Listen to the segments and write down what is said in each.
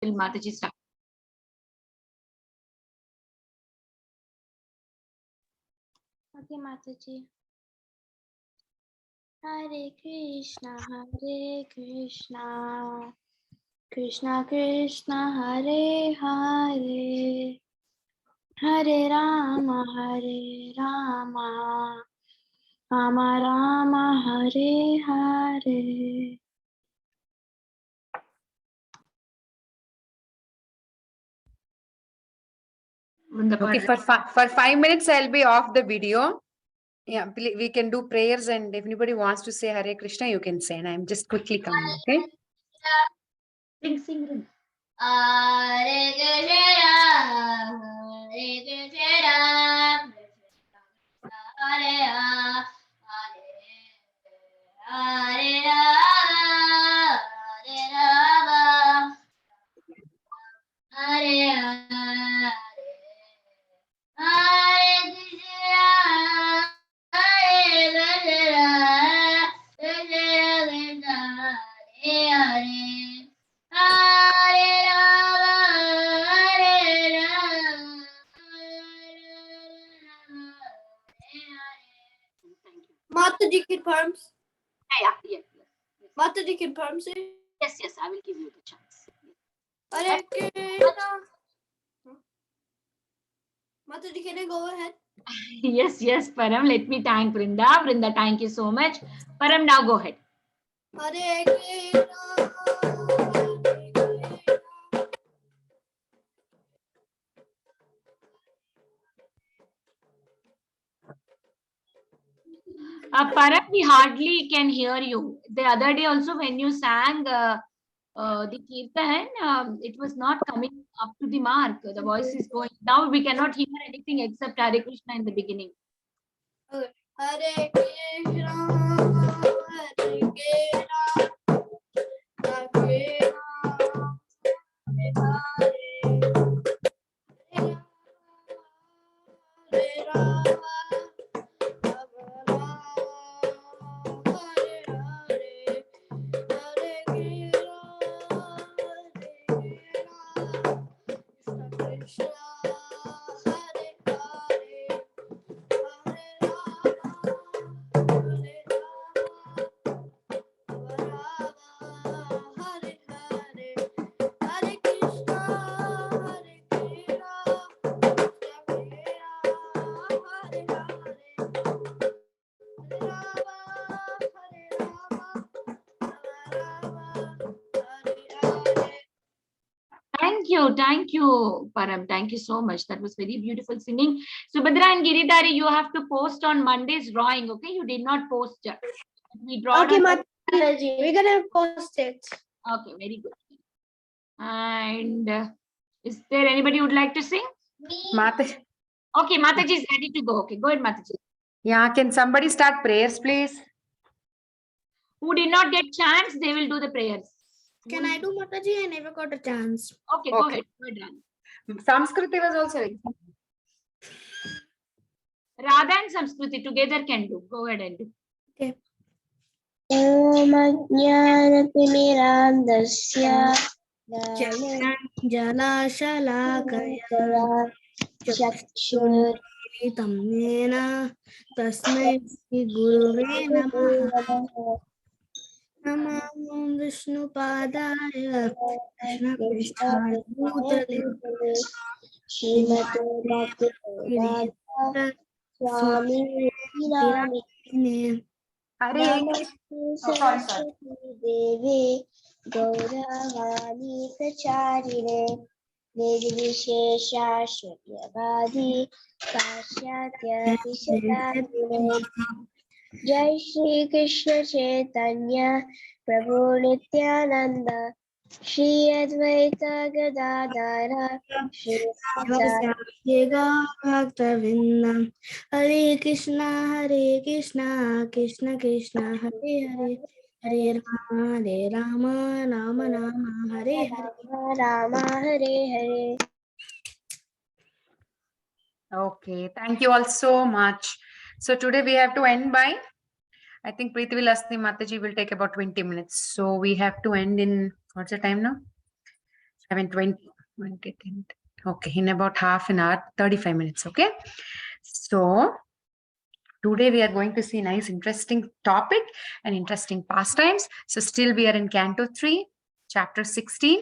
till Mataji start. Okay, Mataji. Hare Krishna, Krishna Krishna, Hare Hare, Hare Rama, Rama Rama, Hare Hare. Okay, for 5 minutes, I'll be off the video. Yeah, we can do prayers, and if anybody wants to say Hare Krishna, you can say, and I'm just quickly coming, okay? Sing. Hare Krishna, Hare Krishna, Hare Hare Rama, Hare Hare, Hare Krishna, Hare Krishna, Krishna Krishna, Hare Hare, Hare Rama, Hare Rama, Mataji confirms. Yeah. Mataji confirms it. Yes, I will give you the chance. Hare Krishna. Mataji, can I go ahead? Yes, Param. Let me thank Vrinda. Vrinda, thank you so much. Param, now go ahead. Hare Krishna. Param, we hardly can hear you. The other day also when you sang the Kirtan, it was not coming up to the mark. The voice is going. Now we cannot hear anything except Hare Krishna in the beginning. Okay. Hare Krishna. Hare Krishna. Hare Krishna. Hare Rama. Thank you, Param. Thank you so much. That was very beautiful singing. Subhadra and Giridhari, you have to post on Monday's drawing, okay? You did not post. We draw. Okay, Mataji, we're gonna post it. Okay, very good. And is there anybody who would like to sing? Mataji. Okay, Mataji is ready to go. Okay, go ahead, Mataji. Yeah, can somebody start prayers, please? Who did not get chance, they will do the prayers. Can I do Mataji? I never got a chance. Okay, go ahead. Go ahead, Sanskrit was also very. Radha and Samskriti together can do. Go ahead and do. Okay. Om Ajnanatimirandasya Jalashalakaya Chakshuritam Nena Tasmai Guruve Namaha Namam Vishnu Padaya Krishna Prishthaya Bhutale Srimati Bhakti Swami Vilasini Hare Saraswati Devi Gauravani Pracharine Nirvishesha Shunyavadi Pashyatya Vishadadine Jai Shri Krishna Chaitanya Prabhu Nityananda Shri Advaita Gadadara Shri Bhaktavindam Hare Krishna Krishna Krishna Hare Hare Hare Rama Rama Rama Hare Hare Rama Hare Hare. Okay, thank you all so much. So today we have to end by, I think Preethi Vilasini Mataji will take about 20 minutes. So we have to end in, what's the time now? 7:20. Okay, in about half an hour, 35 minutes. Okay. So today we are going to see nice, interesting topic and interesting pastimes. So still we are in Canto 3, chapter 16,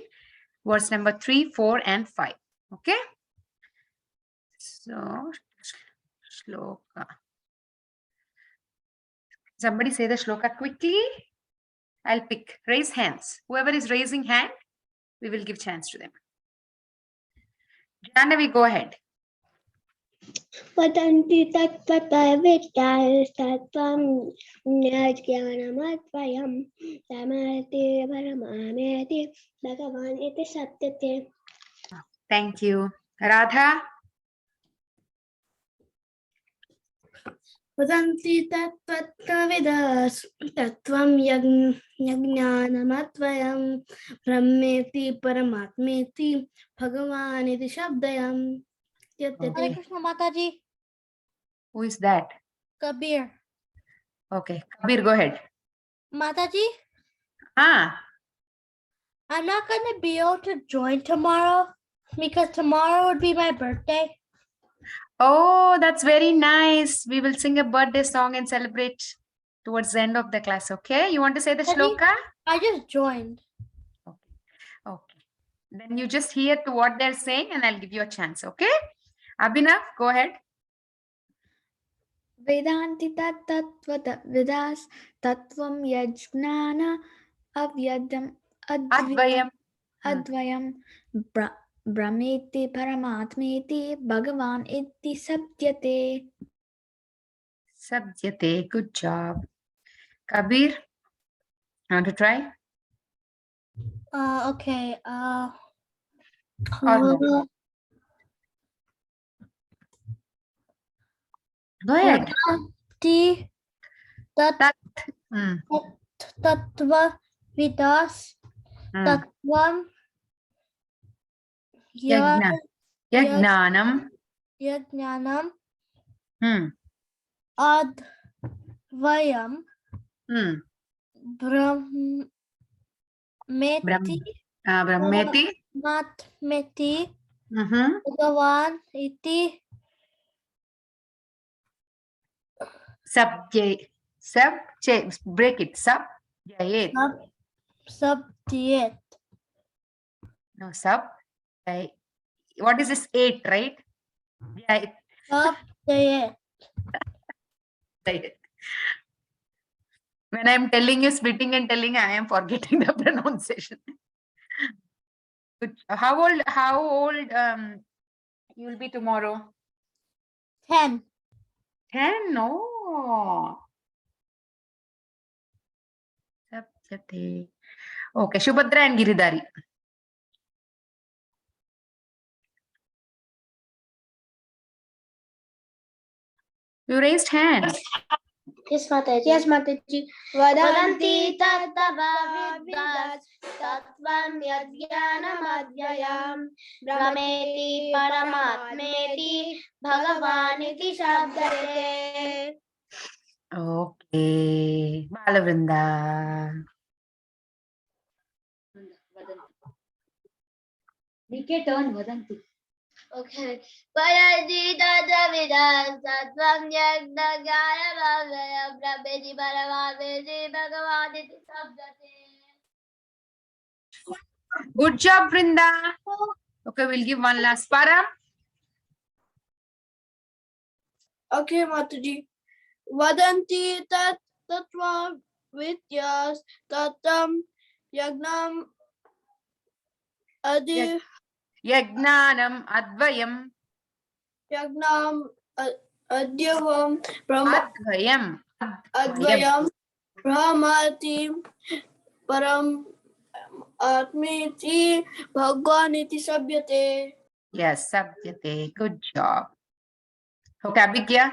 verse number 3, 4, and 5. Okay. So shloka. Somebody say the shloka quickly. I'll pick. Raise hands. Whoever is raising hand, we will give chance to them. Jannavi, go ahead. वदन्ति तत्त्वतः ज्ञानमद्वयं रमते परमामेति भगवान् इति सत्यते. Thank you. Radha. वदन्ति तत्त्वविदः तत्त्वं यज्ञानमद्वयं ब्रह्मेति परमात्मेति भगवान् इति शब्दयम्. Hare Krishna Mataji, Who is that? Kabir. Okay. Kabir, go ahead. Mataji, Ah, I'm not going to be able to join tomorrow because tomorrow would be my birthday. oh, that's very nice. We will sing a birthday song and celebrate towards the end of the class. Okay. You want to say the Daddy? shloka? I just joined. Okay. Then you just hear to what they're saying and I'll give you a chance. Okay. Abhinav, go ahead. वेदान्ति तत्त्वविदास् तत्त्वं Yagyan अव्यदम् Advayam. अद्वयं ब्रह्मेति परमात्मेति भगवान् इति सत्यते. Sabjate. Good job. Kabir, you want to try? Okay. Or no? Go ahead. Ti Tat. Hmm. Tattva Vidas Hmm. Tattvam Yajna. Yajnanam. Yajnanam Hmm. Advayam Hmm. Brahmeti Brahmeti. Matmeti Mm-hmm. Bhagavan iti Break it. Sabjayet. Sabdiyet. No, what is this? 8, right? Yeah, Sabdiyet. right. When I'm telling you, splitting and telling, I am forgetting the pronunciation. Good. How old you will be tomorrow? 10. 10? No. Sabjate. Okay, Shubhadra and Giridhari. You raised hands. Yes, Mataji. Yes, Mataji. Vadanti tattvavidas tattvam yajnanamadvyayam brahmeti paramatmeti bhagavan iti shabdate. Okay. Balavrinda. DK turn, Vadanti. Okay. Vadanti tattvavidas tattvam yajnanamadvyayam brahmeti paramatmeti bhagavan iti shabdate. Good job, Brinda. Okay, we'll give one last para. Okay, Mataji. Vadanti tattva vidyas tattam yagnam adi Yajnanam Advayam. yagnam adyavam Advayam. advayam brahmati param atmiti bhagwan iti sabhyate. Yes, Sabjate. Good job. Okay, Abhigya.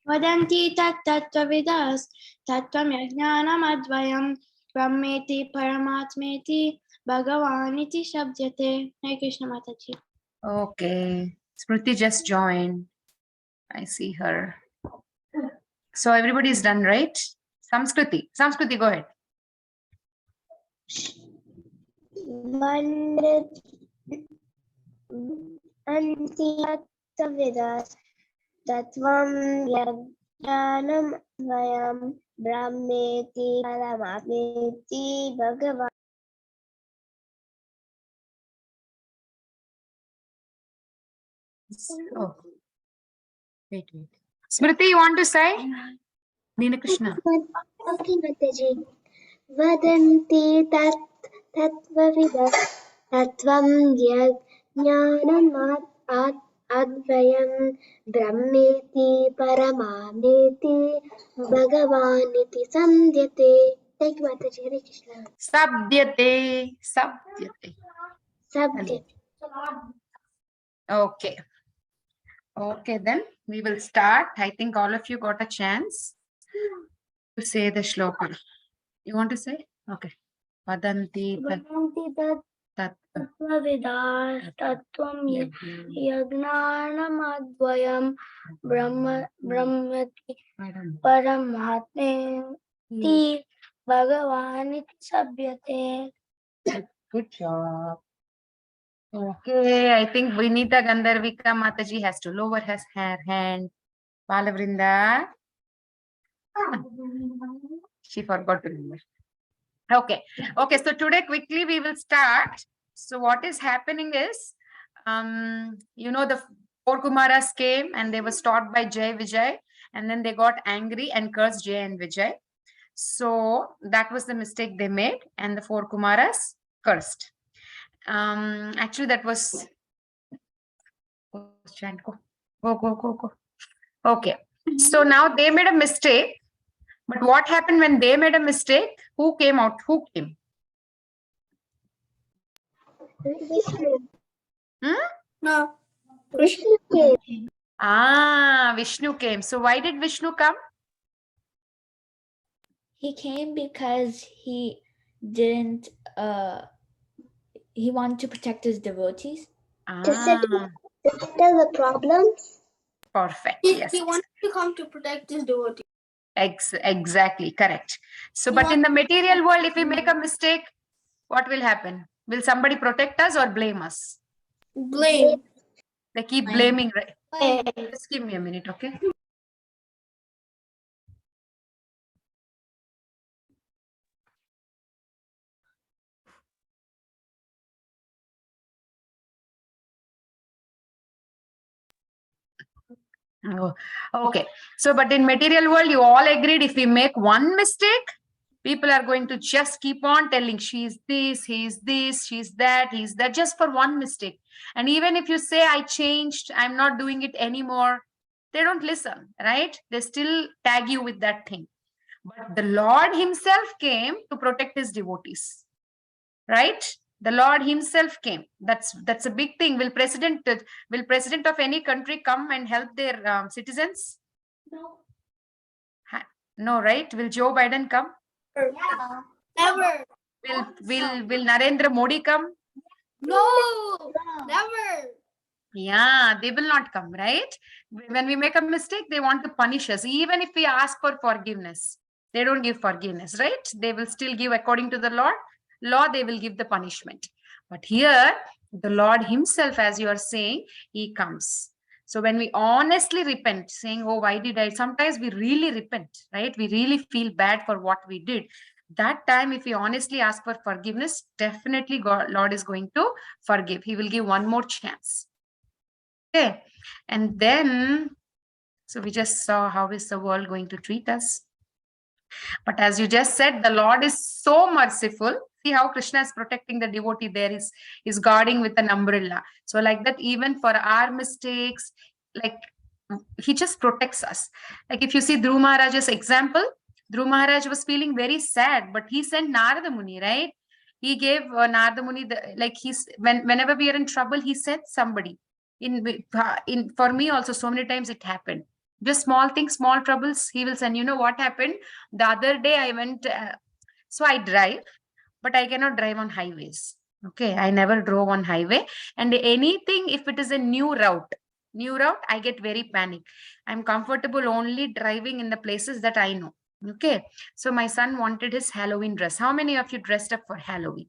Vadanti tattvavidas tattvam yajnanamadvayam brahmeti paramatmeti bhagavan iti shabdate. Hare Krishna Mataji. Okay. Smriti just joined. I see her. So everybody is done, right? Samskriti, go ahead. Antiyattavidas Tatvam Yajnanam Vayam Brahmeti Paramatmeti Bhagavan. Oh, wait. Smriti, you want to say? Nina Krishna. Okay, Mataji. Vadanti tattvavidas tattvam jnanam advayam brahmeti paramameti bhagavaniti samdhyate. Thank you, Mataji. Hare Krishna. Sabdyate. Samdhyate. Okay. Okay, then we will start. I think all of you got a chance to say the shloka. You want to say? Okay. Vadanti Tattvavidas tattvam yajnanamadvayam brahmati paramatmeti bhagavaniti sabhyate. Good job. Okay, I think Vinita Gandharvika Mataji has to lower her hand. Balavrinda. She forgot to remember. Okay. Okay, so today quickly we will start. So what is happening is, the four Kumaras came and they were stopped by Jai Vijay, and then they got angry and cursed Jai and Vijay. So that was the mistake they made, and the four Kumaras cursed. Actually, that was go. Okay. So now they made a mistake. But what happened when they made a mistake? Who came out? Who came? Vishnu. No. Vishnu came. Vishnu came. So why did Vishnu come? He came because he didn't he wanted to protect his devotees. To settle the problems. Perfect. He Yes. wanted to come to protect his devotee. Exactly. Correct. So, but in the material world, if we make a mistake, what will happen? Will somebody protect us or blame us? Blame. They keep blaming, right? Just give me a minute, okay? Oh, okay. So, but in material world, you all agreed if we make one mistake, people are going to just keep on telling she's this, he's this, she's that, he's that, just for one mistake. And even if you say, I changed, I'm not doing it anymore, they don't listen, right? They still tag you with that thing. But the Lord himself came to protect his devotees, right? The Lord himself came. That's a big thing. Will president of any country come and help their citizens? No. No, right? Will Joe Biden come? Never. Will Narendra Modi come? No. Never. Yeah, they will not come, right? When we make a mistake, they want to punish us. Even if we ask for forgiveness, they don't give forgiveness, right? They will still give according to the law, they will give the punishment. But here, the Lord himself, as you are saying, he comes. So when we honestly repent, saying, oh, why did I? Sometimes we really repent, right? We really feel bad for what we did. That time, if we honestly ask for forgiveness, definitely Lord is going to forgive. He will give one more chance. Okay. And then, so we just saw how is the world going to treat us. But as you just said, the Lord is so merciful. See how Krishna is protecting the devotee there, is guarding with an umbrella. So like that, even for our mistakes, like he just protects us. Like if you see Dhruv Maharaj's example, Dhruv Maharaj was feeling very sad, but he sent Narada Muni, right? He gave Narada Muni, whenever we are in trouble, he sent somebody. For me also, so many times it happened. Just small things, small troubles, he will send. You know what happened? The other day I went, so I drive, but I cannot drive on highways. Okay, I never drove on highway. And anything, if it is a new route, I get very panic. I'm comfortable only driving in the places that I know. Okay, so my son wanted his Halloween dress. How many of you dressed up for Halloween?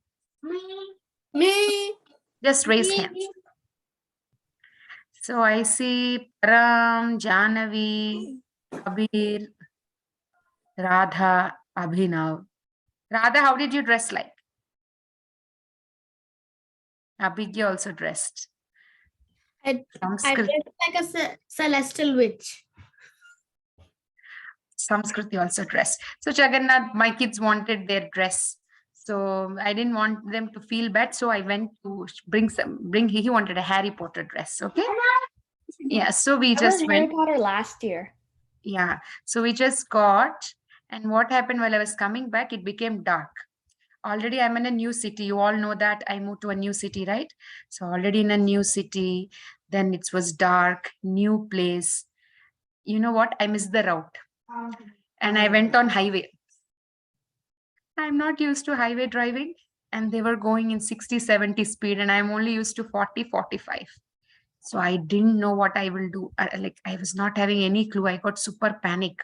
Me. Just raise hands. So I see Param, Janavi, Kabir, Radha, Abhinav. Radha, how did you dress like? Abhigya also dressed. I Sanskrit, dressed like a celestial witch. Samskriti also dressed. So Jagannath, my kids wanted their dress. So I didn't want them to feel bad. So I went to he wanted a Harry Potter dress. Okay. Yeah. So we I just was Harry went. Potter last year. Yeah. So we just got, and what happened while I was coming back, it became dark. Already I'm in a new city. You all know that I moved to a new city, right? So already in a new city, then it was dark, new place. You know what? I missed the route. And I went on highway. I'm not used to highway driving, and they were going in 60, 70 speed, and I'm only used to 40, 45. So I didn't know what I will do. I was not having any clue. I got super panic.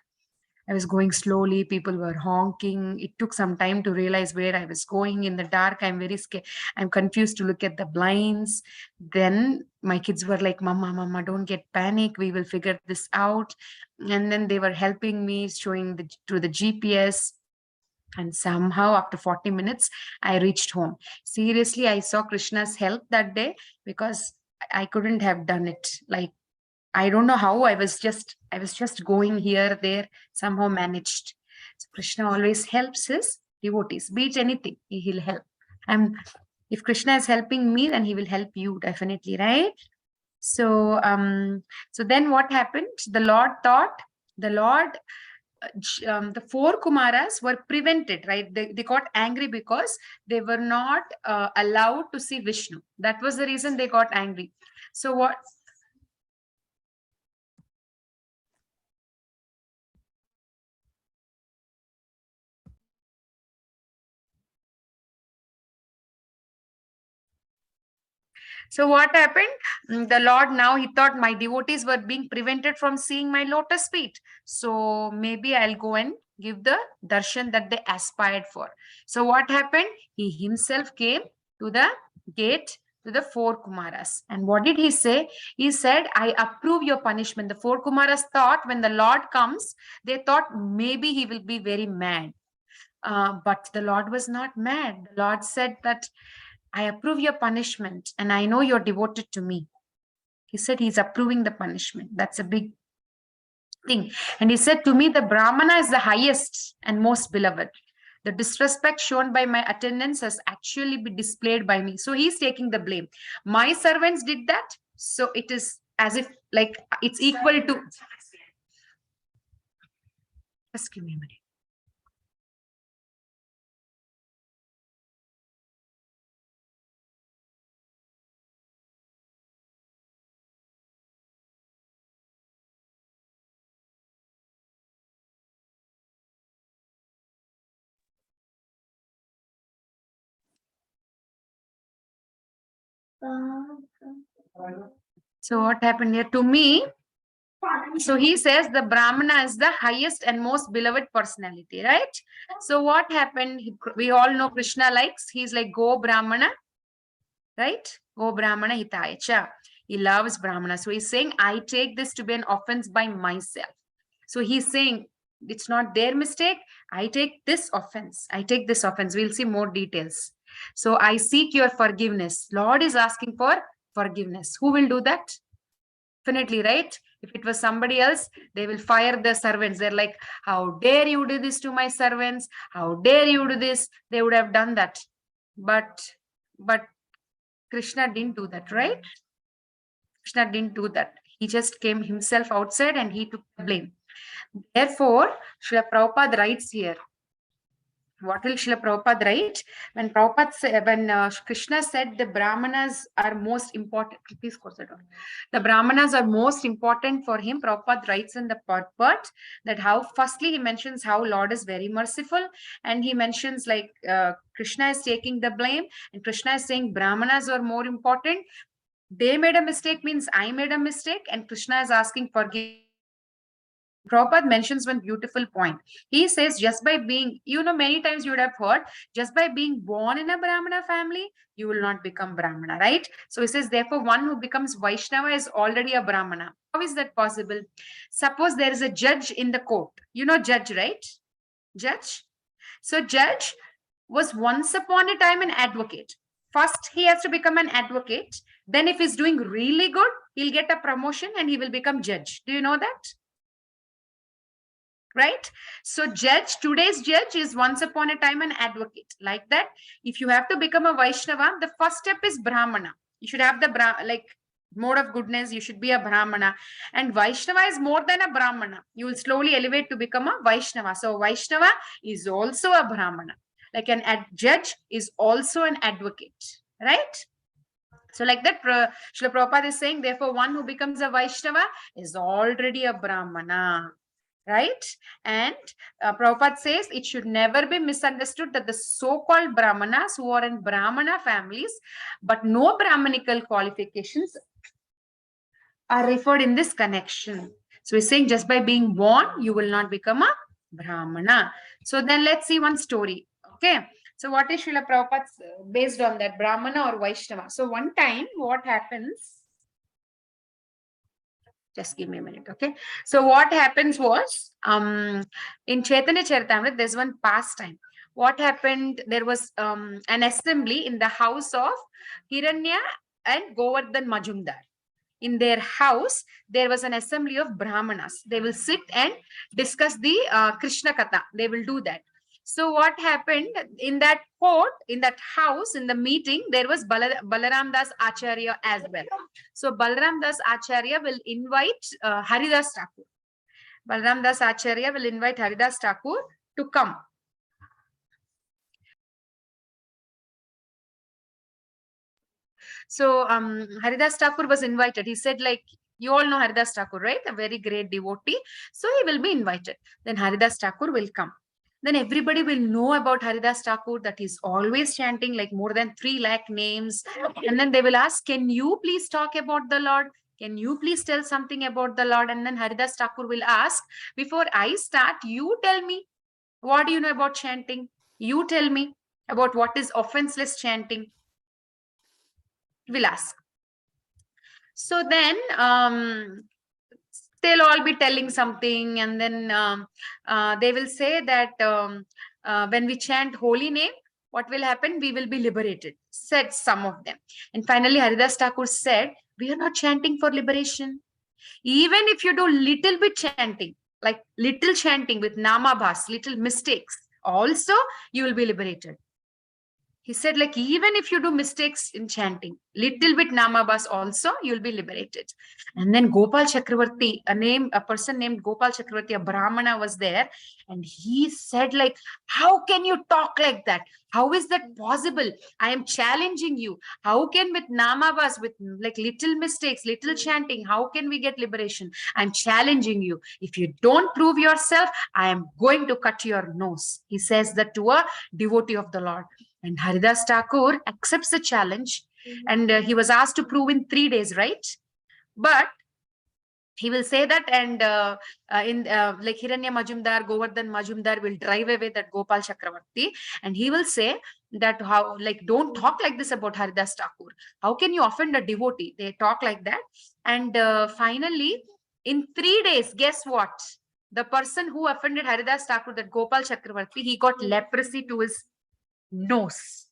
I was going slowly. People were honking. It took some time to realize where I was going. In the dark, I'm very scared. I'm confused to look at the blinds. Then my kids were like, Mama, Mama, don't get panic. We will figure this out. And then they were helping me, showing through the GPS. And somehow, after 40 minutes, I reached home. Seriously, I saw Krishna's help that day, because I couldn't have done it. Like, I don't know how. I was just going here, there, somehow managed. So Krishna always helps his devotees. Be it anything, he'll help. And if Krishna is helping me, then he will help you definitely, right? So so then what happened? The four Kumaras were prevented, right? They got angry because they were not allowed to see Vishnu. That was the reason they got angry. So what? So what happened? The Lord, now he thought my devotees were being prevented from seeing my lotus feet. So maybe I'll go and give the darshan that they aspired for. So what happened? He himself came to the gate to the four Kumaras. And what did he say? He said, I approve your punishment. The four Kumaras thought when the Lord comes, they thought maybe he will be very mad. But the Lord was not mad. The Lord said that I approve your punishment, and I know you're devoted to me. He said he's approving the punishment. That's a big thing. And he said to me, the Brahmana is the highest and most beloved. The disrespect shown by my attendants has actually been displayed by me. So he's taking the blame. My servants did that. So it is as if like it's equal to. Just give me a minute. So what happened here to me? So he says the Brahmana is the highest and most beloved personality, right? So what happened? We all know Krishna likes, he's like, go Brahmana, right? Go Brahmana hitaya cha. He loves Brahmana. So he's saying, I take this to be an offense by myself. So he's saying, it's not their mistake. I take this offense. I take this offense. We'll see more details. So I seek your forgiveness. Lord is asking for forgiveness. Who will do that? Definitely, right? If it was somebody else, they will fire the servants. They're like, how dare you do this to my servants? How dare you do this? They would have done that. But Krishna didn't do that, right? Krishna didn't do that. He just came himself outside and he took the blame. Therefore, Srila Prabhupada writes here. What will Srila Prabhupada write? When Krishna said the Brahmanas are most important, please close the door. The Brahmanas are most important for him, Prabhupada writes in the part that how, firstly, he mentions how Lord is very merciful, and he mentions like Krishna is taking the blame, and Krishna is saying Brahmanas are more important. They made a mistake means I made a mistake, and Krishna is asking forgiveness Prabhupada mentions one beautiful point. He says, just by being, many times you would have heard, just by being born in a Brahmana family, you will not become Brahmana, right? So he says, therefore, one who becomes Vaishnava is already a Brahmana. How is that possible? Suppose there is a judge in the court. You know judge, right? Judge. So judge was once upon a time an advocate. First, he has to become an advocate. Then if he's doing really good, he'll get a promotion and he will become judge. Do you know that? Right? So today's judge is once upon a time an advocate. Like that, if you have to become a Vaishnava, the first step is Brahmana. You should have the mode of goodness. You should be a Brahmana. And Vaishnava is more than a Brahmana. You will slowly elevate to become a Vaishnava. So Vaishnava is also a Brahmana. Like judge is also an advocate. Right? So like that, Srila Prabhupada is saying, therefore, one who becomes a Vaishnava is already a Brahmana. Right? And Prabhupada says it should never be misunderstood that the so-called Brahmanas who are in Brahmana families, but no Brahmanical qualifications are referred in this connection. So he's saying just by being born, you will not become a Brahmana. So then let's see one story. Okay. So what is Srila Prabhupada's based on that, Brahmana or Vaishnava? So one time what happens, just give me a minute, okay? So what happens was, in Chaitanya Charitamrita, there's one pastime. What happened? There was an assembly in the house of Hiranya and Govardhan Majumdar. In their house, there was an assembly of Brahmanas. They will sit and discuss the Krishna Katha. They will do that. So what happened in that court, in that house, in the meeting, there was Balaram Das Acharya as well. So Balaram Das Acharya will invite Haridas Thakur. Balaram Das Acharya will invite Haridas Thakur to come. So Haridas Thakur was invited. He said, like, you all know Haridas Thakur, right? A very great devotee. So he will be invited. Then Haridas Thakur will come. Then everybody will know about Haridas Thakur, that he's always chanting like more than 3 lakh names. And then they will ask, can you please talk about the Lord? Can you please tell something about the Lord? And then Haridas Thakur will ask, before I start, you tell me, what do you know about chanting? You tell me about what is offenseless chanting. Will ask. So then they'll all be telling something, and then they will say that when we chant holy name, what will happen? We will be liberated, said some of them. And finally, Haridas Thakur said, we are not chanting for liberation. Even if you do little bit chanting, like little chanting with namabhas, little mistakes, also you will be liberated. He said, like, even if you do mistakes in chanting, little bit namabhas also, you'll be liberated. And then Gopal Chakravarti, a person named Gopal Chakravarti, a Brahmana, was there. And he said, like, how can you talk like that? How is that possible? I am challenging you. How can with namabhas, with like little mistakes, little chanting, how can we get liberation? I'm challenging you. If you don't prove yourself, I am going to cut your nose. He says that to a devotee of the Lord. And Haridas Thakur accepts the challenge, and he was asked to prove in 3 days, right? But he will say that, and like Hiranya Majumdar, Govardhan Majumdar will drive away that Gopal Chakravarti, and he will say that how, like, don't talk like this about Haridas Thakur. How can you offend a devotee? They talk like that. And finally, in 3 days, guess what? The person who offended Haridas Thakur, that Gopal Chakravarti, he got leprosy to his nose.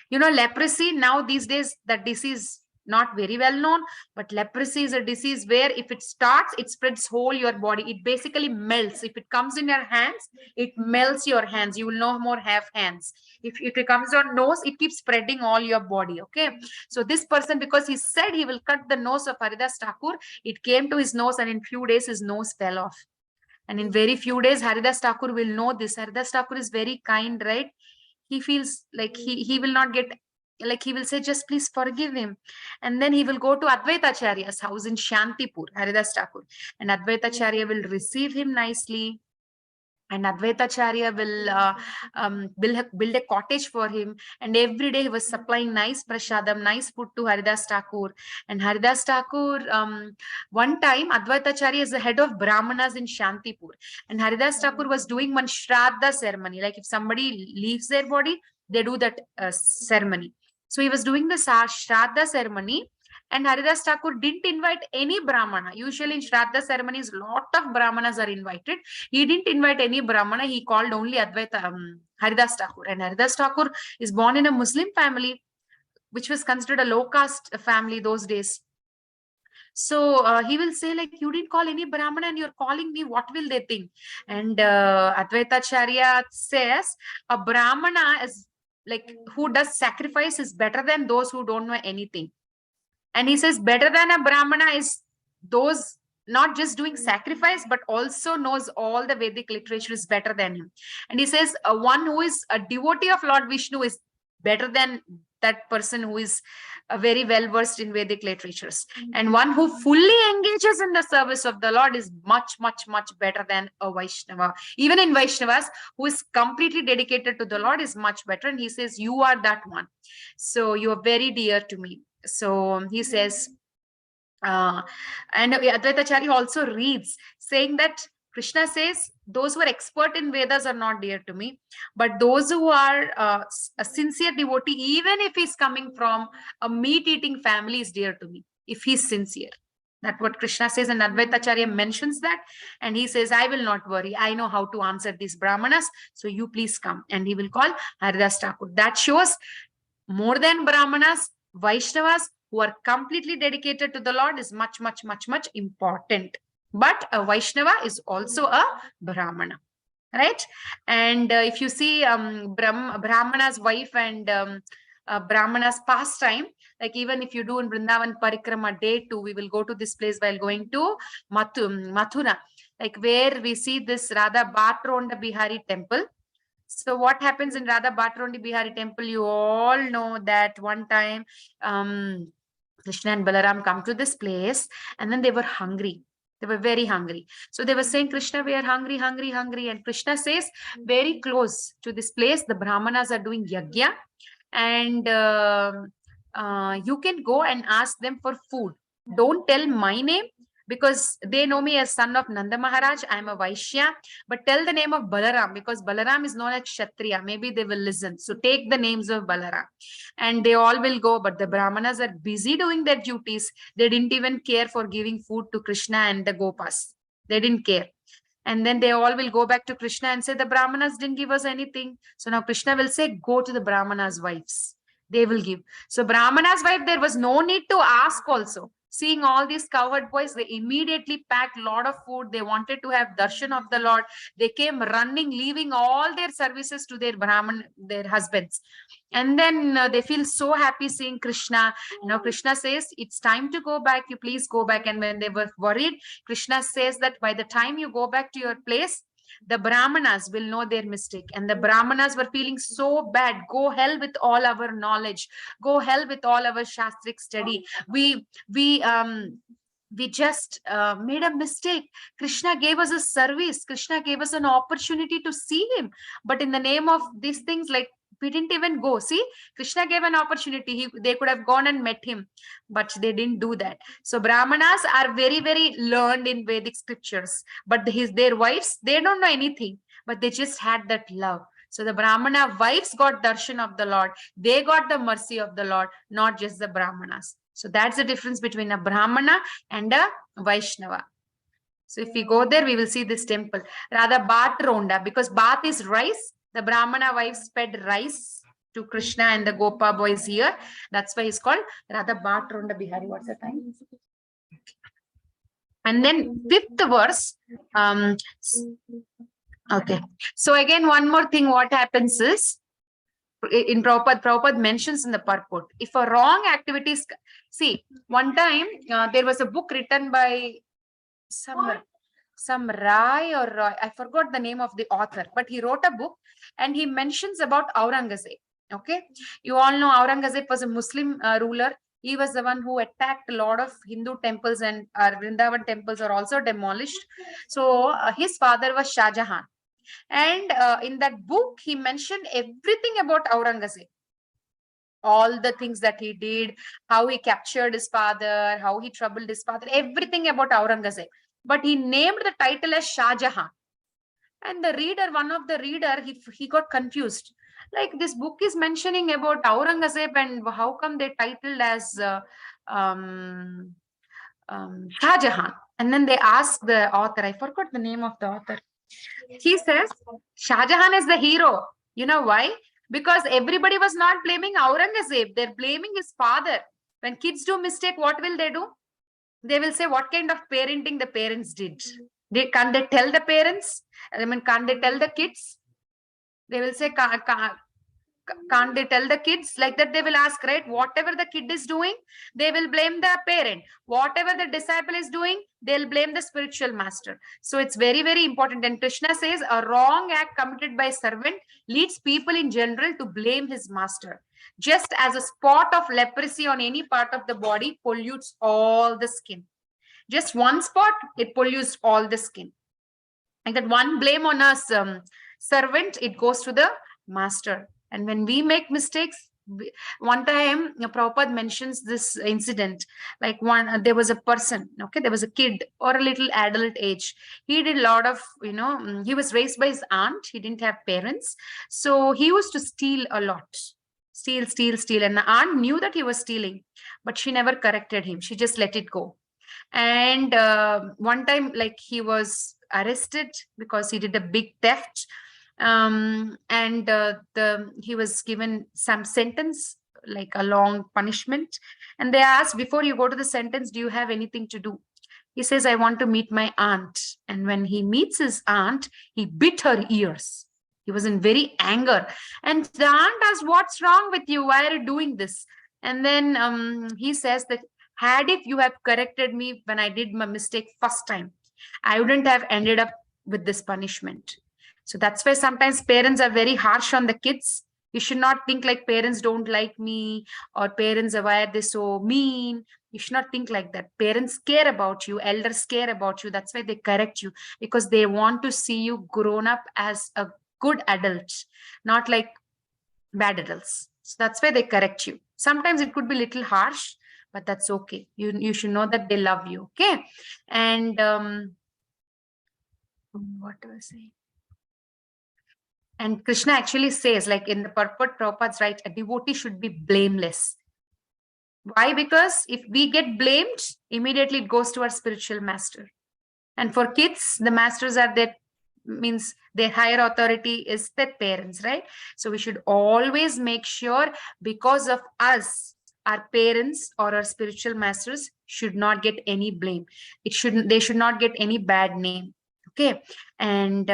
You know, leprosy now these days, that disease not very well known, but leprosy is a disease where if it starts, it spreads whole your body. It basically melts. If it comes in your hands, it melts your hands. You will no more have hands. If it comes on nose, it keeps spreading all your body. Okay. So this person, because he said he will cut the nose of Haridas Thakur, it came to his nose, and in few days his nose fell off. And in very few days, Haridas Thakur will know this. Haridas Thakur is very kind, right? He feels like he will not get, like, he will say, just please forgive him. And then he will go to Advaitacharya's house in Shantipur, Haridas Thakur. And Advaitacharya will receive him nicely. And Advaitacharya will build a cottage for him. And every day he was supplying nice prasadam, nice food to Haridas Thakur. And Haridas Thakur, one time Advaitacharya is the head of Brahmanas in Shantipur. And Haridas Thakur was doing one Shraddha ceremony. Like if somebody leaves their body, they do that ceremony. So he was doing the Shraddha ceremony. And Haridas Thakur didn't invite any Brahmana. Usually in Shraddha ceremonies, lot of Brahmanas are invited. He didn't invite any Brahmana. He called only Haridas Thakur. And Haridas Thakur is born in a Muslim family, which was considered a low caste family those days. So he will say, like, you didn't call any Brahmana and you're calling me, what will they think? And Advaitacharya says, a Brahmana is like, who does sacrifice is better than those who don't know anything. And he says, better than a Brahmana is those not just doing sacrifice, but also knows all the Vedic literature is better than him. And he says, one who is a devotee of Lord Vishnu is better than that person who is very well versed in Vedic literatures. And one who fully engages in the service of the Lord is much, much, much better than a Vaishnava. Even in Vaishnavas, who is completely dedicated to the Lord is much better. And he says, you are that one. So you are very dear to me. So he says, and Advaitacharya also reads, saying that Krishna says, those who are expert in Vedas are not dear to me, but those who are a sincere devotee, even if he's coming from a meat-eating family, is dear to me, if he's sincere. That's what Krishna says, and Advaitacharya mentions that, and he says, I will not worry. I know how to answer these Brahmanas, so you please come. And he will call Haridas Thakur. That shows more than Brahmanas, Vaishnavas who are completely dedicated to the Lord is much, much, much, much important. But a Vaishnava is also a Brahmana, right? And if you see Brahmana's wife and Brahmana's pastime, like even if you do in Vrindavan Parikrama day 2, we will go to this place while going to Mathura, like where we see this Radha Bhatronda Bihari temple. So what happens in Radha Bhatrondi Bihari temple? You all know that one time Krishna and Balaram come to this place, and then they were hungry. They were very hungry. So they were saying, Krishna, we are hungry, hungry, hungry. And Krishna says, very close to this place, the Brahmanas are doing yagya. And you can go and ask them for food. Don't tell my name, because they know me as son of Nanda Maharaj. I am a Vaishya. But tell the name of Balaram, because Balaram is known as Kshatriya. Maybe they will listen. So take the names of Balaram. And they all will go. But the Brahmanas are busy doing their duties. They didn't even care for giving food to Krishna and the Gopas. They didn't care. And then they all will go back to Krishna and say, the Brahmanas didn't give us anything. So now Krishna will say, go to the Brahmanas' wives. They will give. So Brahmana's wife, there was no need to ask also. Seeing all these cowherd boys, they immediately packed a lot of food. They wanted to have darshan of the Lord. They came running, leaving all their services to their Brahman, their husbands. And then they feel so happy seeing Krishna. Now Krishna says, it's time to go back. You please go back. And when they were worried, Krishna says that by the time you go back to your place, the Brahmanas will know their mistake. And the Brahmanas were feeling so bad. Go hell with all our knowledge. Go hell with all our Shastric study. We just made a mistake. Krishna gave us a service. Krishna gave us an opportunity to see him. But in the name of these things, like, we didn't even go. See, Krishna gave an opportunity. They could have gone and met him, but they didn't do that. So Brahmanas are very, very learned in Vedic scriptures, but their wives, they don't know anything, but they just had that love. So the Brahmana wives got darshan of the Lord. They got the mercy of the Lord, not just the Brahmanas. So that's the difference between a Brahmana and a Vaishnava. So if we go there, we will see this temple. Rather, Bhatronda, because Bhat is rice. The Brahmana wives fed rice to Krishna and the Gopa boys here. That's why he's called Radha Bhatronda Bihari. What's the time? And then 5th verse. Okay. So again, one more thing, what happens is, in Prabhupada mentions in the purport, if a wrong activity is, see, one time there was a book written by some Rai or Roy, I forgot the name of the author, but he wrote a book and he mentions about Aurangzeb. Okay, you all know Aurangzeb was a Muslim ruler. He was the one who attacked a lot of Hindu temples, and our Vrindavan temples are also demolished. So his father was Shah Jahan. And in that book, he mentioned everything about Aurangzeb. All the things that he did, how he captured his father, how he troubled his father, everything about Aurangzeb. But he named the title as Shah Jahan. And the reader, one of the reader, he got confused. Like, this book is mentioning about Aurangzeb, and how come they titled as Shah Jahan? And then they asked the author, I forgot the name of the author. He says Shah Jahan is the hero. You know why? Because everybody was not blaming Aurangzeb. They're blaming his father. When kids do mistake, what will they do? They will say, what kind of parenting the parents did? Can't they tell the parents? I mean, can't they tell the kids? They will say, can't they tell the kids? Like that, they will ask, right? Whatever the kid is doing, they will blame the parent. Whatever the disciple is doing, they'll blame the spiritual master. So it's very, very important. And Krishna says a wrong act committed by a servant leads people in general to blame his master. Just as a spot of leprosy on any part of the body pollutes all the skin. Just one spot, it pollutes all the skin. And that one blame on a servant, it goes to the master. And when we make mistakes, one time Prabhupada mentions this incident. Like there was a person, okay, there was a kid or a little adult age. He did a lot of, he was raised by his aunt. He didn't have parents. So he used to steal a lot. Steal. And the aunt knew that he was stealing, but she never corrected him. She just let it go. And one time, like, he was arrested because he did a big theft. And he was given some sentence, like a long punishment. And they asked, before you go to the sentence, do you have anything to do? He says, I want to meet my aunt. And when he meets his aunt, he bit her ears. He was in very anger. And the aunt asked, what's wrong with you? Why are you doing this? And then he says that, had if you have corrected me when I did my mistake first time, I wouldn't have ended up with this punishment. So that's why sometimes parents are very harsh on the kids. You should not think like parents don't like me, or parents are, why are they so mean? You should not think like that. Parents care about you, elders care about you. That's why they correct you, because they want to see you grown up as a good adult, not like bad adults. So that's why they correct you. Sometimes it could be a little harsh, but that's okay. You should know that they love you. Okay. And what do I say? And Krishna actually says, like in the purport, Prabhupada's right, a devotee should be blameless. Why? Because if we get blamed, immediately it goes to our spiritual master. And for kids, the masters are their, means their higher authority is their parents, right? So we should always make sure, because of us, our parents or our spiritual masters should not get any blame. They should not get any bad name. Okay. And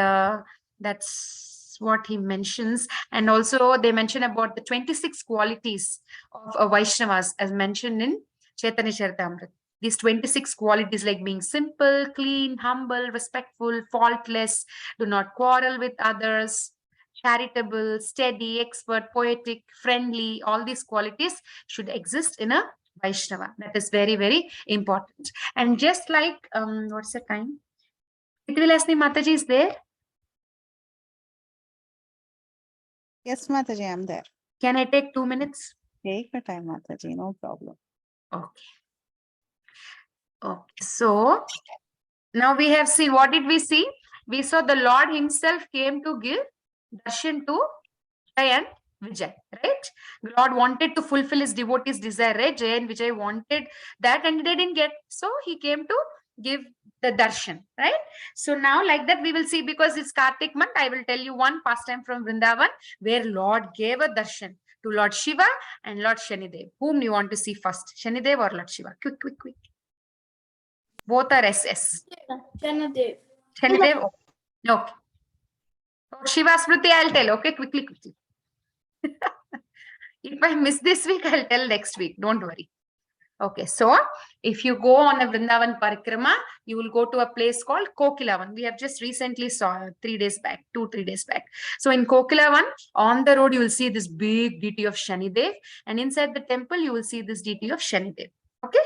that's what he mentions. And also they mention about the 26 qualities of Vaishnavas as mentioned in Chaitanya Charitamrita. These 26 qualities, like being simple, clean, humble, respectful, faultless, do not quarrel with others, charitable, steady, expert, poetic, friendly, all these qualities should exist in a Vaishnava. That is very, very important. And just like, what's the time? Vilasini Mataji is there? Yes, Mataji, I'm there. Can I take 2 minutes? Take your time, Mataji, no problem. Okay. Okay. So now we have seen, what did we see? We saw the Lord himself came to give darshan to Jay and Vijay, right? Lord wanted to fulfill his devotees' desire, right? Jay and Vijay wanted that and they didn't get. So he came to give the darshan, right? So now like that we will see, because it's Kartik month, I will tell you one pastime from Vrindavan where Lord gave a darshan to Lord Shiva and Lord Shanidev. Whom do you want to see first? Shanidev or Lord Shiva? Quick. Both are SS. Shanidev. Shanidev? Okay. Lord Shiva Smriti, I'll tell. Okay, quickly. If I miss this week, I'll tell next week. Don't worry. Okay, so if you go on a Vrindavan Parikrama, you will go to a place called Kokilavan. We have just recently saw 3 days back, 2-3 days back. So in Kokilavan, on the road, you will see this big deity of Shanidev. And inside the temple, you will see this deity of Shanidev. Okay.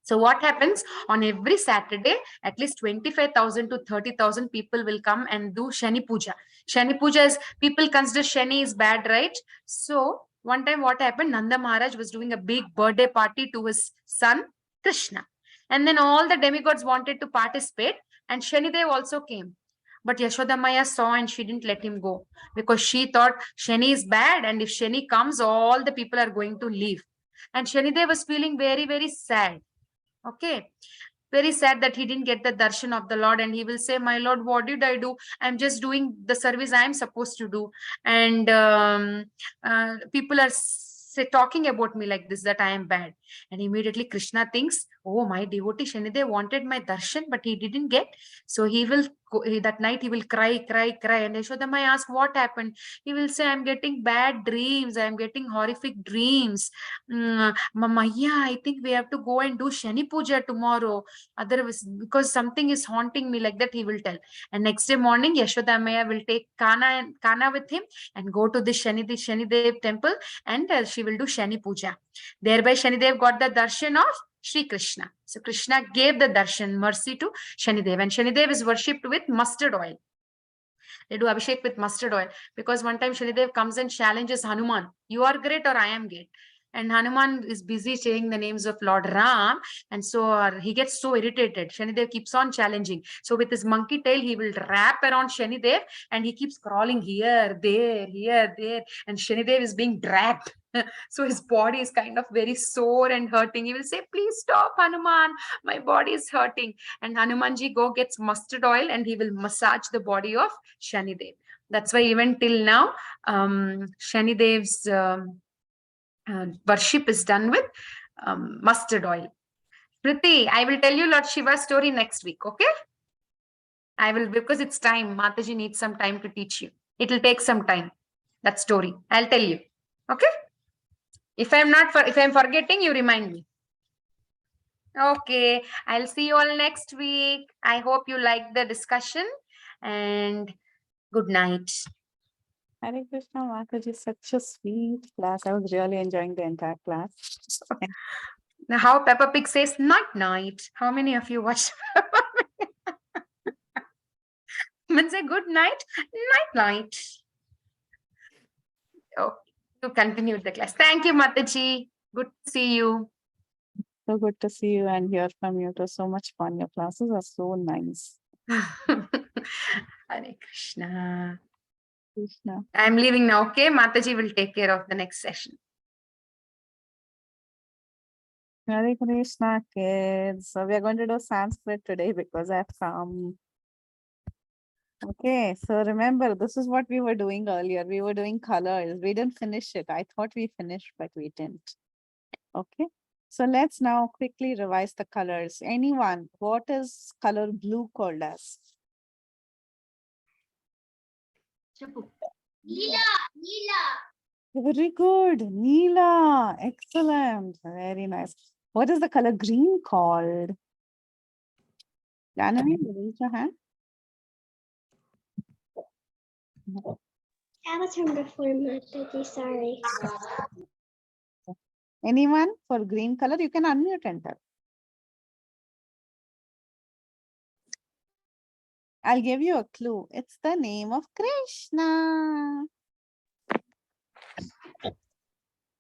So what happens on every Saturday, at least 25,000 to 30,000 people will come and do Shani Puja. Shani Puja is, people consider Shani is bad, right? So one time what happened, Nanda Maharaj was doing a big birthday party to his son, Krishna. And then all the demigods wanted to participate and Shani Dev also came. But Yashoda Maya saw and she didn't let him go because she thought Shani is bad and if Shani comes, all the people are going to leave. And Shani Dev was feeling very, very sad. Okay, very sad that he didn't get the darshan of the Lord, and he will say, my Lord, what did I do? I'm just doing the service I am supposed to do, and people are talking about me like this, that I am bad. And immediately Krishna thinks, oh, my devotee Shanidev wanted my darshan but he didn't get, so he will that night he will cry. And Yashoda Mai ask, what happened? He will say, I'm getting bad dreams, I'm getting horrific dreams. Mama, yeah, I think we have to go and do Shani Puja tomorrow, otherwise, because something is haunting me, like that he will tell. And next day morning Yashoda Maya will take Kana with him and go to the Shanidev temple, and she will do Shani Puja. Thereby Shanidev got the darshan of Sri Krishna. So Krishna gave the darshan, mercy, to Shanidev, and Shanidev is worshipped with mustard oil. They do abhishek with mustard oil because one time Shanidev comes and challenges Hanuman, you are great or I am great. And Hanuman is busy saying the names of Lord Ram, and so he gets so irritated. Shanidev keeps on challenging. So with his monkey tail, he will wrap around Shanidev and he keeps crawling here, there, and Shanidev is being dragged. So his body is kind of very sore and hurting. He will say, please stop, Hanuman, my body is hurting. And Hanumanji gets mustard oil and he will massage the body of Shanidev. That's why even till now, Shanidev's worship is done with mustard oil. Preethi, I will tell you Lord Shiva's story next week, okay? I will, because it's time. Mataji needs some time to teach you. It will take some time, that story. I'll tell you, okay? If I'm forgetting, you remind me. Okay, I'll see you all next week. I hope you liked the discussion, and good night. Hare Krishna, Mataji, such a sweet class. I was really enjoying the entire class. Now, how Peppa Pig says night night. How many of you watched? Say good night, night night. Oh, you continue the class. Thank you, Mataji. Good to see you. So good to see you and hear from you. It was so much fun. Your classes are so nice. Hare Krishna. Krishna. I'm leaving now, okay? Mataji will take care of the next session. Hare Krishna, kids. So we are going to do Sanskrit today because I've come. Okay, so remember, this is what we were doing earlier. We were doing colors. We didn't finish it. I thought we finished, but we didn't. Okay, so let's now quickly revise the colors. Anyone, what is color blue called as? Neela. Very good. Neela. Excellent. Very nice. What is the color green called? Janani, raise your hand. I was from before, Mataji, sorry. Anyone for green color? You can unmute and tell. I'll give you a clue. It's the name of Krishna.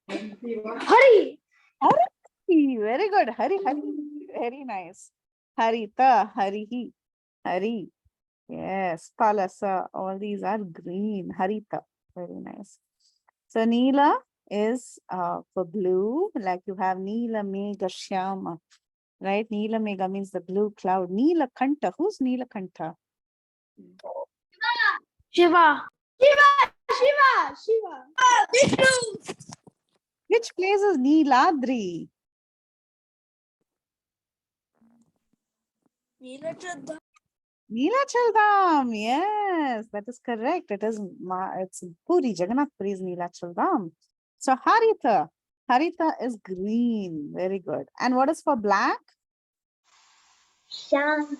Hurry! Hari. Very good. Hari. Very nice. Harita, Harihi, Hari. Yes, Palasa. All these are green. Harita. Very nice. So Neela is for blue, like you have Neela Mega Shyama. Right? Neela Mega means the blue cloud. Neela Kanta. Who's Neela Kanta? Shiva! Which place is Neeladri? Neelachal Dham. Yes, that is correct. It's Puri. Jagannath Puri is Neelachal Dham. So Harita. Harita is green. Very good. And what is for black? Sham.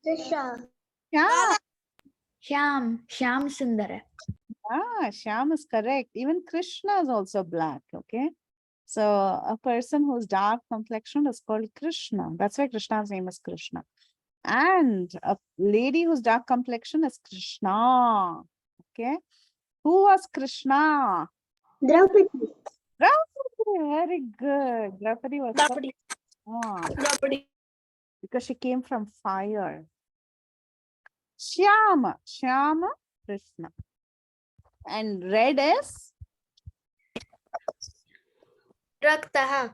Trisha. Yeah. Shyam Sundara. Ah, Shyam is correct. Even Krishna is also black. Okay. So a person who's dark complexion is called Krishna. That's why Krishna's name is Krishna. And a lady who's dark complexion is Krishna. Okay. Who was Krishna? Draupadi. Draupadi. Very good. Draupadi was Draupadi. Draupadi. because she came from fire. Shyama. Shyama, Krishna. And red is Raktaha.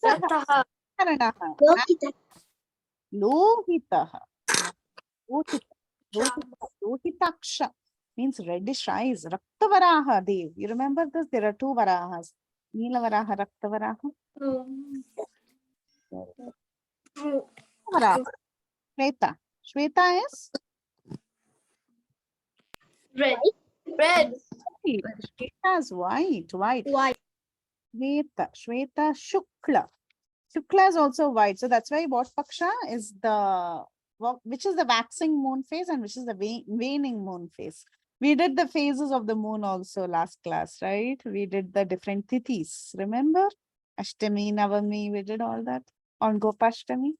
Raktaha. Karanaha. Lokita. Lohitaha. Lohitaksha means reddish eyes. Raktavaraha Dev. You remember this? There are two Varahas. Neelavaraha, Raktavaraha. Varaha. Shweta. Shweta is Red. Red. white. Shweta is white. White. White. Shweta. Shweta Shukla. Shukla is also white. So that's why what Paksha is which is the waxing moon phase and which is the waning moon phase. We did the phases of the moon also last class, right? We did the different tithis. Remember? Ashtami, Navami, we did all that on Gopashtami.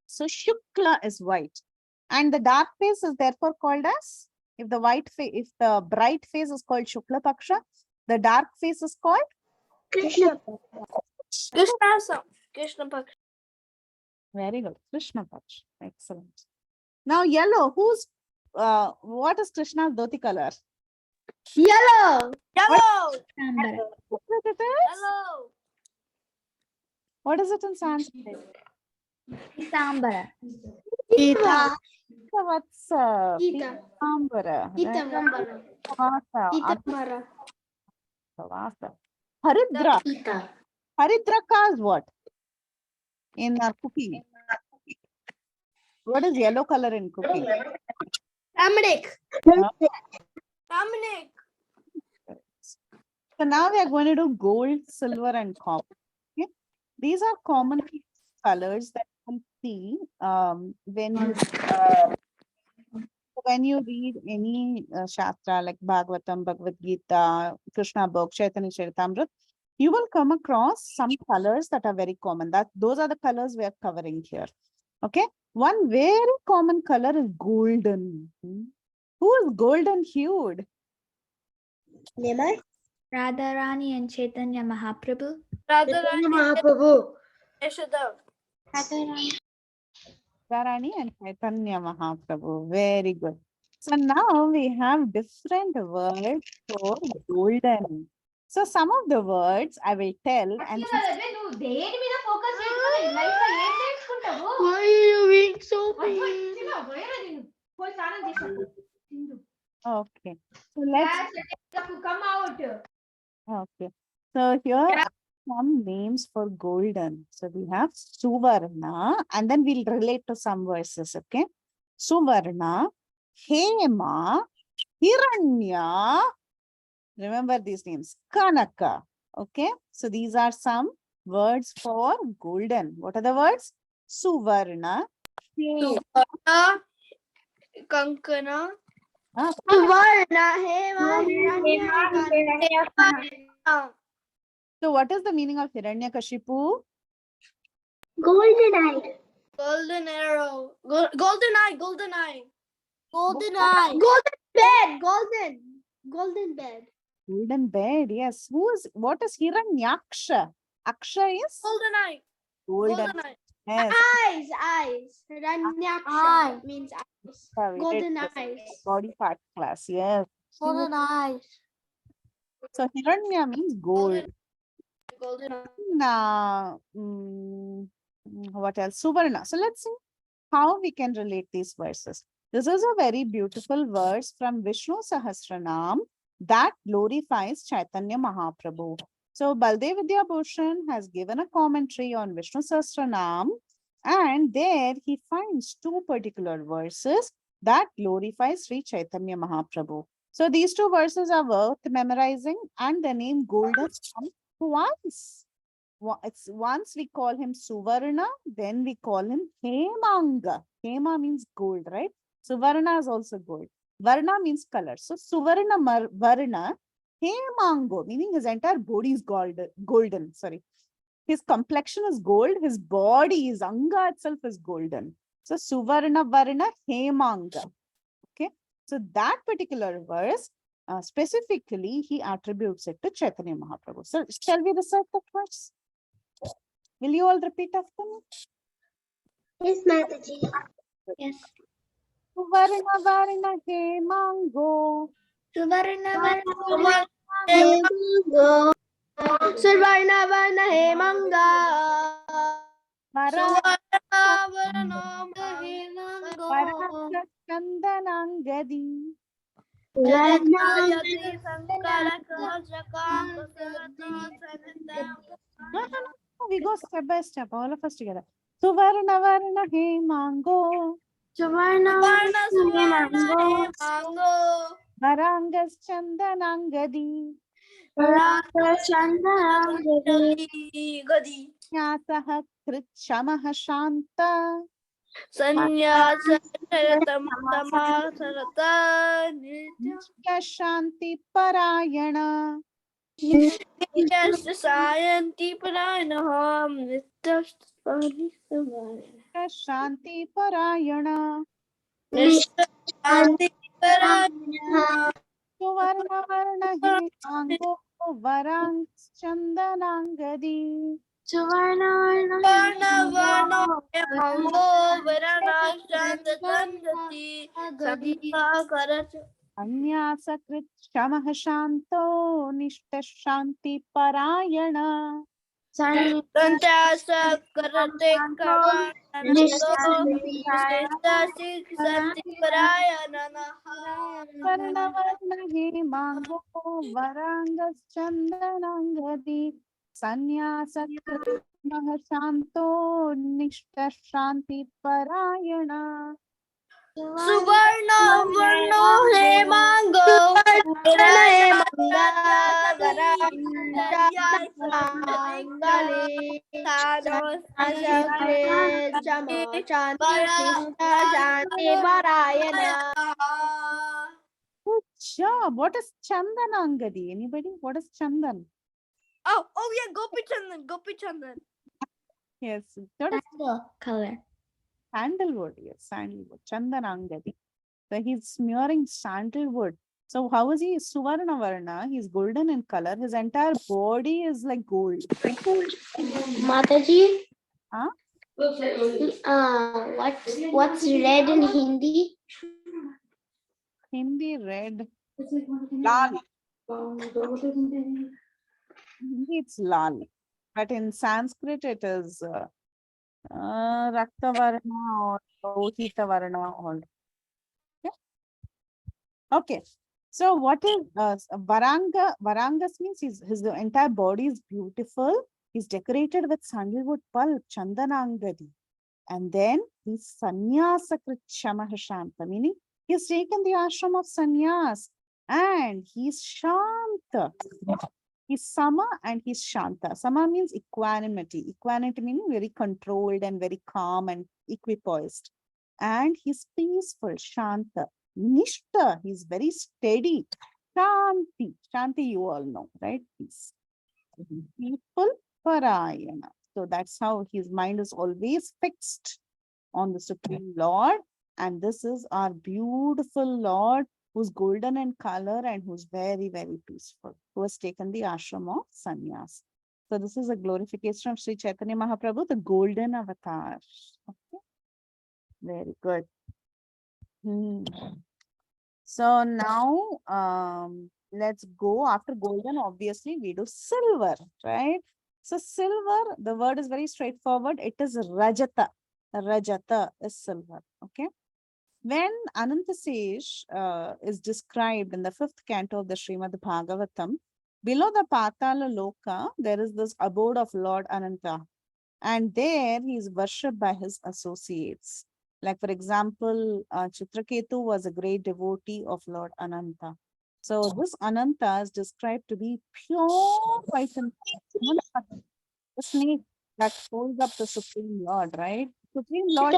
So Shukla is white. And the dark phase is therefore called as, if the bright phase is called Shukla Paksha, the dark phase is called Krishna. Krishna Paksh. very good. Krishna Paksha. Excellent. Now yellow, what is Krishna's dhoti color? Yellow. Yellow. Sambara. What it is? Yellow. What is it in Sanskrit? Sambara. Pita. What's Pita. Ambara? Pitamambara. Pitamara. Haridra. Pita. Haridraka is what? In cooking. What is yellow color in cooking? Turmeric. Huh? Turmeric. So now we are going to do gold, silver, and copper. Okay? These are common colors that you see when you read any Shastra like Bhagavatam, Bhagavad Gita, Krishna book, Chaitanya Charitamrita, you will come across some colors that are very common. Those are the colors we are covering here. Okay. One very common color is golden. Who is golden hued? Name? Radharani and Chaitanya Mahaprabhu. Radharani. Mahaprabhu. Yashoda. Radharani and Chaitanya Mahaprabhu. Very good. So now we have different words for golden. So some of the words I will tell and నువ్వు దేని మీద focus చేసుకుని life లో ఏం నేర్చుకుంటావు Why are you being so పోయి mean? తిను, పోయిరా తిను. పోయి స్నానం చేసి తిందు. okay. So let's Come out. okay. So here are some names for golden. So we have Suvarna and then we'll relate to some verses. Okay. Suvarna, Hema, Hiranya. Remember these names. Kanaka. Okay. So these are some words for golden. What are the words? Suvarna, Hema. Kankana. Ah, Suvarna. Hema. Hiranya. so what is the meaning of Hiranyakashipu? Golden eyed. Golden arrow. Golden eye. Golden eye. Golden eye. Golden bed. Golden bed. Golden bed. Yes. What is Hiranyaksha? Aksha is Golden eye. golden. Golden eye. Yes. Eyes. Hiranyaksha means eyes. Yeah, we did Golden this eyes. body part class. Yes. Golden eyes. So Hiranya means gold. Golden eye. Now, what else? Suvarna. So let's see how we can relate these verses. This is a very beautiful verse from Vishnu Sahasranam that glorifies Chaitanya Mahaprabhu. So Baldev Vidyabhushan has given a commentary on Vishnu Sahasranam, and there he finds two particular verses that glorify Sri Chaitanya Mahaprabhu. So these two verses are worth memorizing, and the name golden comes twice. Once we call him Suvarna, then we call him Hemanga. Hema means gold, right? Suvarna is also gold. Varna means color. So Suvarna Varna, Hemango, meaning his entire body is golden. Sorry. His complexion is gold. His body, his anga itself is golden. So Suvarna Varna Hemanga. Okay. So that particular verse, specifically, he attributes it to Chaitanya Mahaprabhu. So shall we recite that verse? Will you all repeat after me? Yes, Mataji. Yes. Suvarna Varna Hemango. Suvarna Hemango. Sarvarna Varna Hemanga. Varanga Chandanangadi. No, we go step by step, all of us together. Suvarna Varna Hemango. Varangas Chandanangadi. Nyasaha Kritshamah Shanta. Nitya Shanti Parayana. Nitya Shanti Parayana. Suvarna Varna Hemango. Varangas Chandanangadi. Anyasa Kritshamah Shanto. Nishta Shanti Parayana. Varna Varna Hemango. Varangas Chandanangadi. Sanyasa Kritshamah Shanto. Nishta Shanti Parayana. Good job. What is Chandanangadi? Anybody? What is Chandan? Oh yeah, Gopi Chandan. Yes. What is color. sandalwood? Yes, sandalwood. Chandanangadi. So he's smearing sandalwood. So how is he? Suvarna Varna. He's golden in color. His entire body is like gold. Mataji. Huh? What's red in Hindi? Hindi red. Lal. Hindi it's lal. But in Sanskrit it is Rakta Varna or Lohita Varna or. Okay. So what is Varanga? Varangas means his entire body is beautiful. He's decorated with sandalwood pulp, Chandanangadi. And then he's Sannyasa Kritshamah Shanta, meaning he's taken the ashram of sannyas and he's Shanta. He's Sama and he's Shanta. Sama means equanimity. Equanimity meaning very controlled and very calm and equipoised. And he's peaceful, Shanta. Nishta, he's very steady. Shanti. Shanti, you all know, right? He's peaceful, Parayana. So that's how his mind is always fixed on the Supreme Lord. And this is our beautiful Lord who's golden in color and who's very, very peaceful, who has taken the ashram of sannyas. So this is a glorification of Sri Chaitanya Mahaprabhu, the golden avatar. Okay. Very good. So now let's go after golden. Obviously, we do silver, right? So silver, the word is very straightforward. It is Rajata. Rajata is silver. Okay. When Anantasesh is described in the 5th canto of the Srimad Bhagavatam, below the Patala Loka, there is this abode of Lord Ananta. And there he is worshipped by his associates. Like, for example, Chitraketu was a great devotee of Lord Ananta. So this Ananta is described to be pure white and the snake that holds up the Supreme Lord, right? Supreme Lord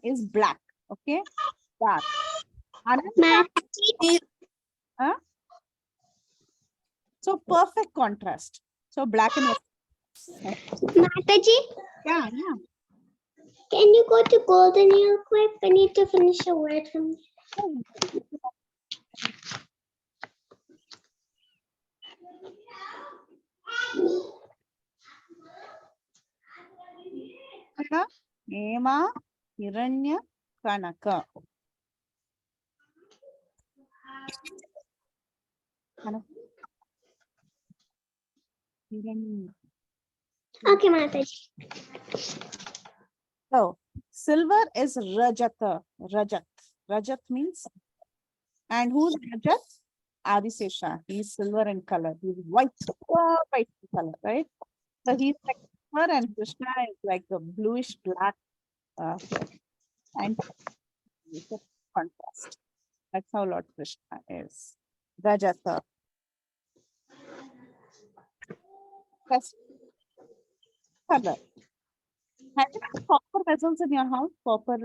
is black, okay? Dark. Ananta, huh? So perfect contrast. So black and white. Mataji, Yeah. can you go to Golden real quick? I need to finish a word from Ema Hiranya Kanaka. Okay, Mataji. So silver is Rajata. Rajat means, and who's Rajat? Adisesha. He's silver in color. He's white, white in color, right? So he's like silver and Krishna is like a bluish black and it's a contrast. That's how Lord Krishna is. Rajata. That's color. Have you got copper vessels in your house? Copper.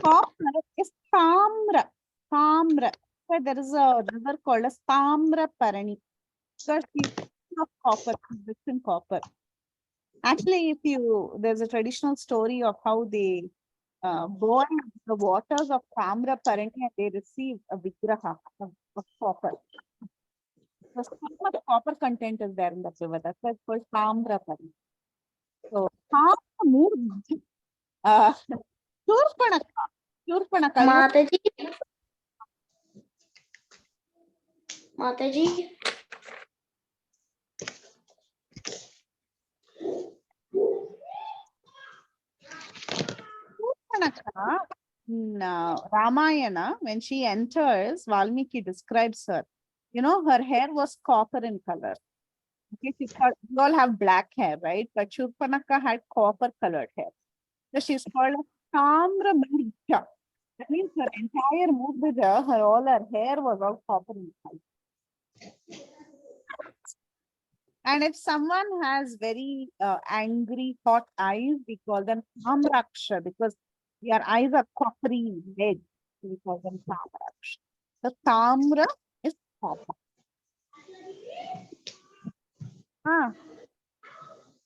Copper is Tamra. Tamra. So there is a river called as Tamra Parani. Because it's of copper, it's rich in copper. Actually, there's a traditional story of how they boil the waters of Tamra Parani and they receive a vigraha of copper. So much copper content is there in the river. That's why it's called Tamra Parani. So Shurpanaka. Mataji. Mataji. Shurpanaka, in Ramayana, when she enters, Valmiki describes her. You know, her hair was copper in color. Okay, we all have black hair, right? But Shurpanaka had copper colored hair. So she's called a Tamra Mudija. That means her entire Mudija, all her hair was all copper in color. And if someone has very angry, hot eyes, we call them Tamraksha because their eyes are coppery red. We call them Tamraksha. The Tamra is copper.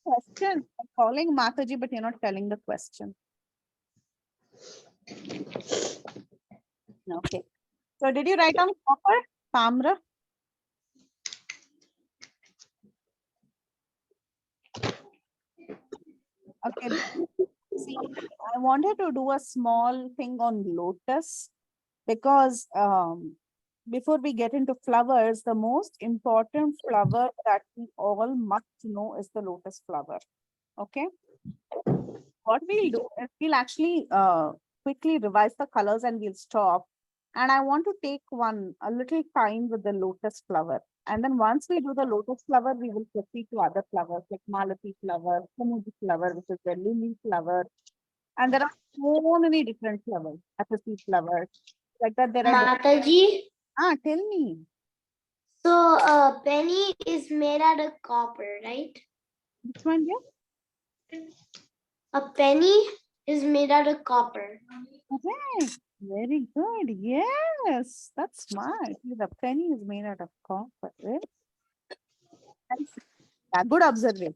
Question. I'm calling Mataji, but you're not telling the question. Okay. So did you write down copper? Tamra? Okay. See, I wanted to do a small thing on lotus because before we get into flowers, the most important flower that we all must know is the lotus flower. Okay. What we'll do is we'll actually quickly revise the colors and we'll stop. And I want to take a little time with the lotus flower. And then once we do the lotus flower, we will proceed to other flowers like Malati flower, Samudi flower, which is the lily flower. And there are so many different flowers, apathy flowers. Like that, there are. Mataji. Tell me. So a penny is made out of copper, right? Which one, yeah? A penny is made out of copper. Okay, very good. Yes, that's smart. The penny is made out of copper. Right? Yeah, good observation.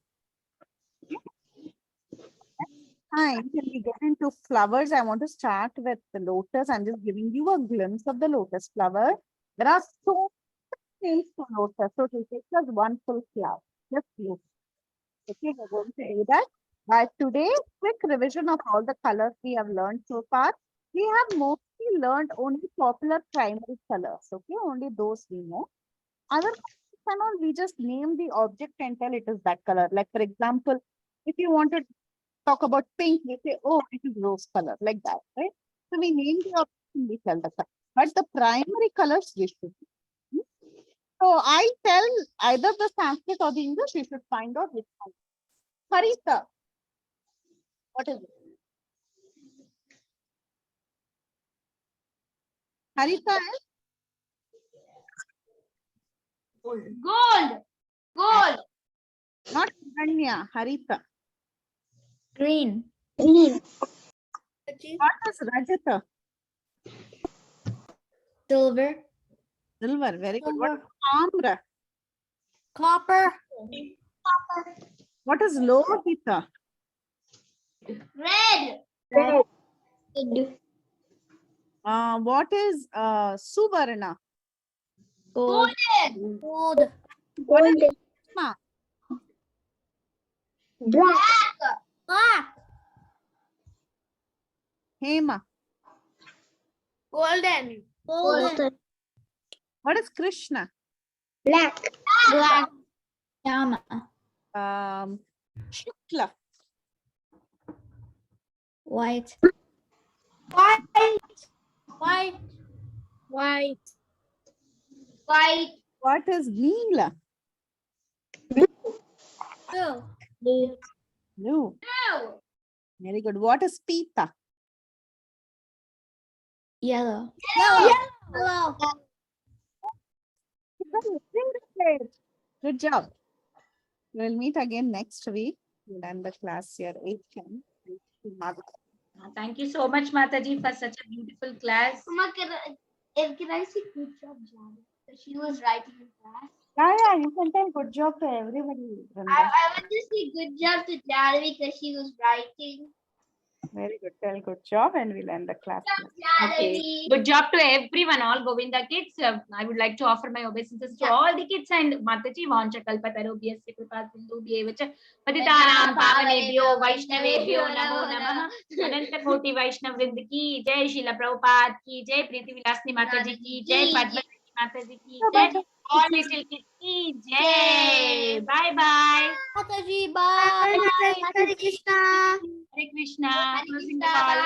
Hi, when we get into flowers, I want to start with the lotus. I'm just giving you a glimpse of the lotus flower. There are so many names for lotus. So to take us one full flower. Just look. Okay, we're going to do that. But today, quick revision of all the colors we have learned so far. We have mostly learned only popular primary colors. Okay, only those we know. Other colors, we just name the object and tell it is that color. Like for example, if you want to talk about pink, we say, oh, it is rose color, like that, right? So we name the object and we tell the color. But the primary colors we should. So I tell either the Sanskrit or the English, you should find out which one. Harita. What is it? Harita is Gold. Gold. not Hiranya, Harita. Green. What is Rajata? Silver. Silver. Very good. What is Amra? Copper. What is Lohita? Red. What is Suvarna? Gold. Gold. What is Bhima? Black. Hema? Golden. Golden. What is Krishna? Black. Yama. Shukla? White. White. White. White. What is Neela? Blue. Blue. Blue. Blue. Very good. What is Pita? Yellow. Yellow. Good job. We'll meet again next week. We'll end the class here 8:10. Thank you so much, Mataji, for such a beautiful class. Mama, can I say good job, Jan? She was writing in class. Yeah, you can tell good job to everybody. Vrunda. I want to say good job to Janavi because she was writing. Very good. Tell good job and we'll end the class. Okay. Janavi. Good job to everyone, all Govinda kids. I would like to offer my obeisances to all the kids and Mataji, Vancha Kalpatarobhyasya Kripa Sindhu Bhyevacha Patitanam Pavanebhyo Vaishnavebhyo Namo Namah Ananta Koti Vaishnav Vrind ki Jai, Srila Prabhupada ki Jai, Preethi Vilasini Mataji ki Jai, Padma Mataji ki Jai, all little kids ki Jai. Bye bye. Mataji, bye. Hare Krishna. Hare Krishna. Closing the call.